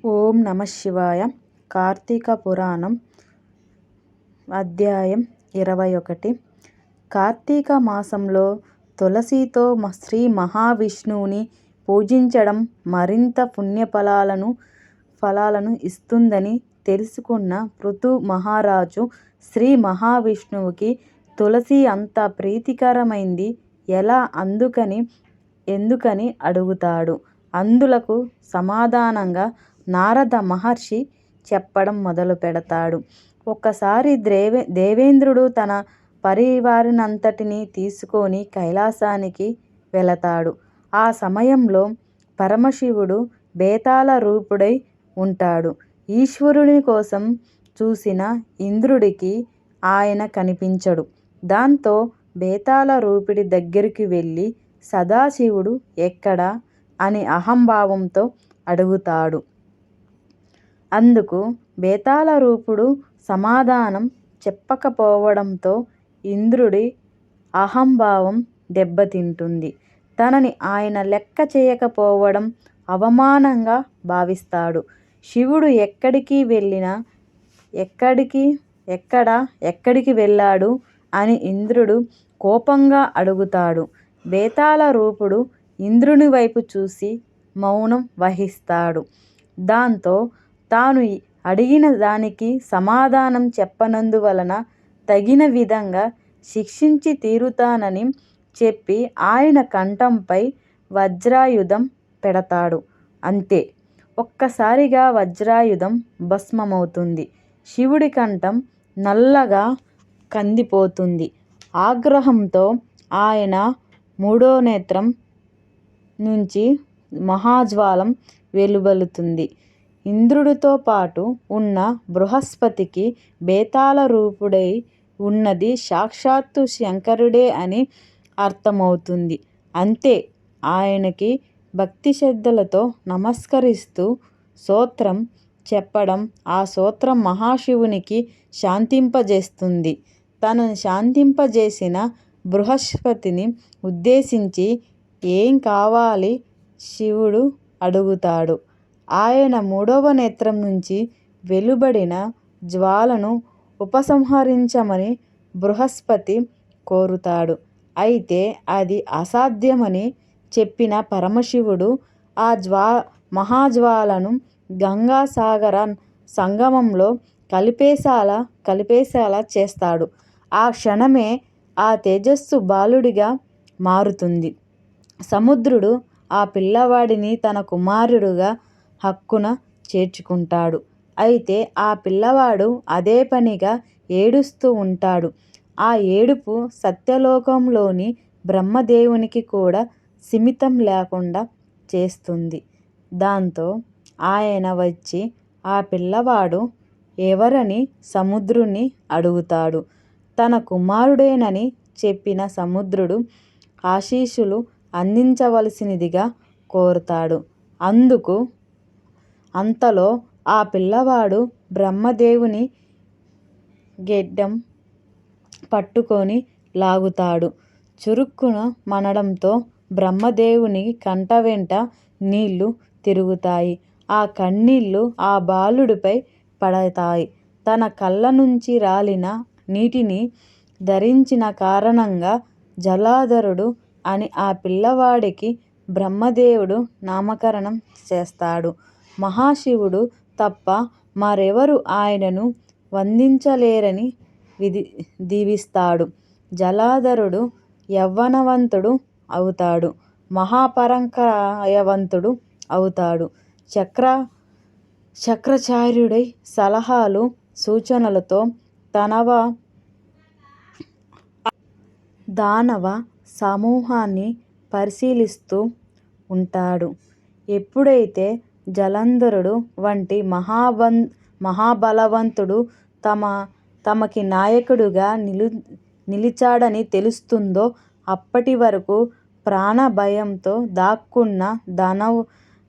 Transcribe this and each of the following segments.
ఓం నమ శివాయ. కార్తీక పురాణం అధ్యాయం 21. కార్తీక మాసంలో తులసితో శ్రీ మహావిష్ణువుని పూజించడం మరింత ఫలాలను ఇస్తుందని తెలుసుకున్న పృథు మహారాజు శ్రీ మహావిష్ణువుకి తులసి అంత ప్రీతికరమైంది ఎలా ఎందుకని అడుగుతాడు. అందులకు సమాధానంగా నారద మహర్షి చెప్పడం మొదలు పెడతాడు. ఒక్కసారి దేవేంద్రుడు తన పరివారినంతటినీ తీసుకొని కైలాసానికి వెళతాడు. ఆ సమయంలో పరమశివుడు బేతాళ రూపుడై ఉంటాడు. ఈశ్వరుని కోసం చూసిన ఇంద్రుడికి ఆయన కనిపించడు. దాంతో బేతాళ రూపుడి దగ్గరికి వెళ్ళి సదాశివుడు ఎక్కడా అని అహంభావంతో అడుగుతాడు. అందుకు బేతాళ రూపుడు సమాధానం చెప్పకపోవడంతో ఇంద్రుడి అహంభావం దెబ్బతింటుంది. తనని ఆయన లెక్క చేయకపోవడం అవమానంగా భావిస్తాడు. శివుడు ఎక్కడికి వెళ్ళాడు అని ఇంద్రుడు కోపంగా అడుగుతాడు. బేతాళ రూపుడు ఇంద్రుని వైపు చూసి మౌనం వహిస్తాడు. దాంతో తాను అడిగిన దానికి సమాధానం చెప్పనందువలన తగిన విధంగా శిక్షించి తీరుతానని చెప్పి ఆయన కంఠంపై వజ్రాయుధం పెడతాడు. అంతే, ఒక్కసారిగా వజ్రాయుధం భస్మమవుతుంది. శివుడి కంఠం నల్లగా కందిపోతుంది. ఆగ్రహంతో ఆయన మూడో నేత్రం నుంచి మహాజ్వాలం వెలువలుతుంది. ఇంద్రుడితో పాటు ఉన్న బృహస్పతికి బేతాళ రూపుడై ఉన్నది సాక్షాత్తు శంకరుడే అని అర్థమవుతుంది. అంతే, ఆయనకి భక్తి శ్రద్ధలతో నమస్కరిస్తూ స్తోత్రం చెప్పడం ఆ స్తోత్రం మహాశివునికి శాంతింపజేస్తుంది. తనని శాంతింపజేసిన బృహస్పతిని ఉద్దేశించి ఏం కావాలి శివుడు అడుగుతాడు. ఆయన మూడవ నేత్రం నుంచి వెలువడిన జ్వాలను ఉపసంహరించమని బృహస్పతి కోరుతాడు. అయితే అది అసాధ్యమని చెప్పిన పరమశివుడు ఆ మహాజ్వాలను గంగాసాగర సంగమంలో కలిపేసేలా చేస్తాడు. ఆ క్షణమే ఆ తేజస్సు బాలుడిగా మారుతుంది. సముద్రుడు ఆ పిల్లవాడిని తన కుమారుడుగా హక్కున చేర్చుకుంటాడు. అయితే ఆ పిల్లవాడు అదే పనిగా ఏడుస్తూ ఉంటాడు. ఆ ఏడుపు సత్యలోకంలోని బ్రహ్మదేవునికి కూడా సిమితం లేకుండా చేస్తుంది. దాంతో ఆయన వచ్చి ఆ పిల్లవాడు ఎవరని సముద్రుణ్ణి అడుగుతాడు. తన కుమారుడేనని చెప్పిన సముద్రుడు ఆశీస్సులు అందించవలసినదిగా కోరుతాడు. అంతలో ఆ పిల్లవాడు బ్రహ్మదేవుని గెడ్డం పట్టుకొని లాగుతాడు. చురుక్కున మనడంతో బ్రహ్మదేవుని కంట వెంట నీళ్లు తిరుగుతాయి. ఆ కన్నీళ్లు ఆ బాలుడిపై పడతాయి. తన కళ్ళ నుంచి రాలిన నీటిని ధరించిన కారణంగా జలాధరుడు అని ఆ పిల్లవాడికి బ్రహ్మదేవుడు నామకరణం చేస్తాడు. మహాశివుడు తప్ప మరెవరు ఆయనను వందించలేరని దీవిస్తాడు. జలాధరుడు యవ్వనవంతుడు అవుతాడు. మహాపరాక్రమవంతుడు అవుతాడు. చక్రాచార్యుడై సలహాలు సూచనలతో దానవ సమూహాన్ని పరిశీలిస్తూ ఉంటాడు. ఎప్పుడైతే జలంధరుడు వంటి మహాబలవంతుడు తమకి నాయకుడిగా నిలిచాడని తెలుస్తుందో అప్పటి వరకు ప్రాణభయంతో దాక్కున్న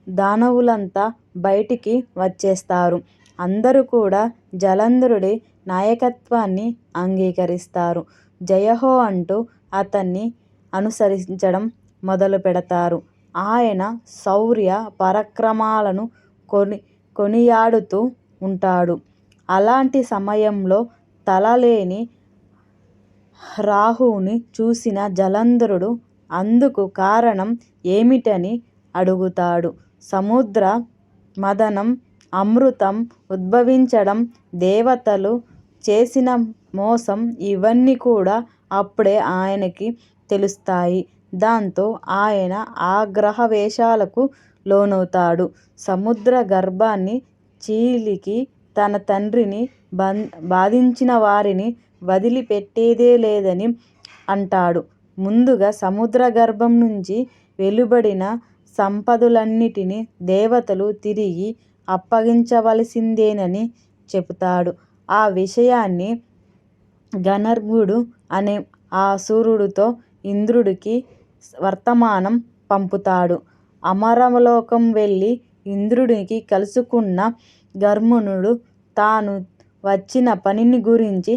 దానవులంతా బయటికి వచ్చేస్తారు. అందరూ కూడా జలంధరుడి నాయకత్వాన్ని అంగీకరిస్తారు. జయహో అంటూ అతన్ని అనుసరించడం మొదలు పెడతారు. ఆయన శౌర్య పరాక్రమాలను కొనియాడుతూ ఉంటాడు. అలాంటి సమయంలో తలలేని రాహువుని చూసిన జలంధరుడు అందుకు కారణం ఏమిటని అడుగుతాడు. సముద్ర మథనం, అమృతం ఉద్భవించడం, దేవతలు చేసిన మోసం ఇవన్నీ కూడా అప్పుడే ఆయనకి తెలుస్తాయి. దాంతో ఆయన ఆగ్రహవేశాలకు లోనవుతాడు. సముద్ర గర్భాన్ని చీలికి తన తండ్రిని బాధించిన వారిని వదిలిపెట్టేదే లేదని అంటాడు. ముందుగా సముద్ర గర్భం నుంచి వెలువడిన సంపదలన్నిటినీ దేవతలు తిరిగి అప్పగించవలసిందేనని చెబుతాడు. ఆ విషయాన్ని గణర్వుడు అనే ఆ అసురుడితో ఇంద్రుడికి వర్తమానం పంపుతాడు. అమరలోకం వెళ్ళి ఇంద్రుడిని కలుసుకున్న గర్వునుడు తాను వచ్చిన పనిని గురించి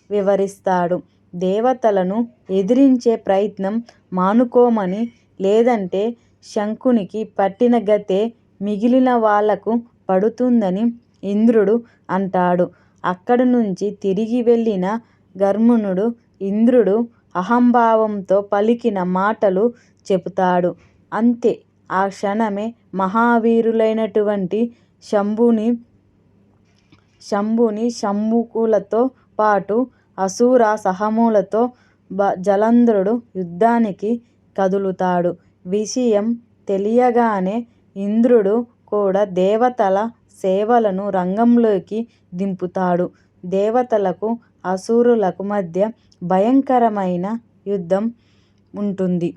వివరిస్తాడు. దేవతలను ఎదిరించే ప్రయత్నం మానుకోమని, లేదంటే శంఖునికి పట్టిన గతే మిగిలిన వాళ్లకు పడుతుందని ఇంద్రుడు అంటాడు. అక్కడి నుంచి తిరిగి వెళ్ళిన గర్వునుడు ఇంద్రుడు అహంభావంతో పలికిన మాటలు చెబుతాడు. అంతే ఆ క్షణమే మహావీరులైనటువంటి శంభుని శంభుకులతో పాటు అసుర సమూహంతో జలంధరుడు యుద్ధానికి కదులుతాడు. విషయం తెలియగానే ఇంద్రుడు కూడా దేవతల సేవలను రంగంలోకి దింపుతాడు. దేవతలకు అసురులకు మధ్య భయంకరమైన యుద్ధం ఉంటుంది.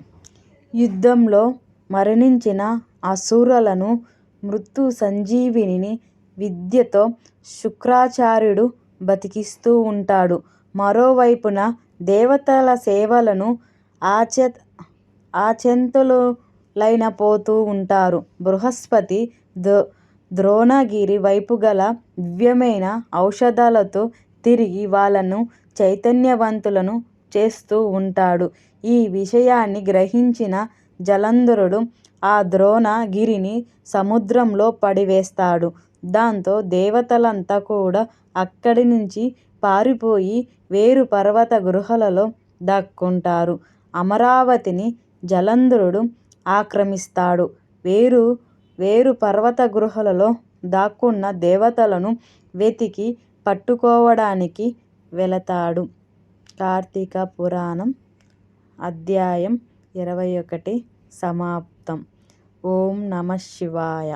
యుద్ధంలో మరణించిన అసురులను మృత్యు సంజీవిని విద్యతో శుక్రాచార్యుడు బతికిస్తూ ఉంటాడు. మరోవైపున దేవతల సేవలను అచేతనులైపోతూ ఉంటారు. బృహస్పతి ద్రోణగిరి వైపుగల దివ్యమైన ఔషధాలతో తిరిగి వాళ్లను చైతన్యవంతులను చేస్తూ ఉంటాడు. ఈ విషయాన్ని గ్రహించిన జలంధరుడు ఆ ద్రోణగిరిని సముద్రంలో పడవేస్తాడు. దాంతో దేవతలంతా కూడా అక్కడి నుంచి పారిపోయి వేరు పర్వత గుహలలో దాక్కుంటారు. అమరావతిని జలంధరుడు ఆక్రమిస్తాడు. వేరు పర్వత గుహలలో దాక్కున్న దేవతలను వెతికి పట్టుకోవడానికి వెళతాడు. కార్తీక పురాణం అధ్యాయం 21 సమాప్తం. ఓం నమః శివాయ.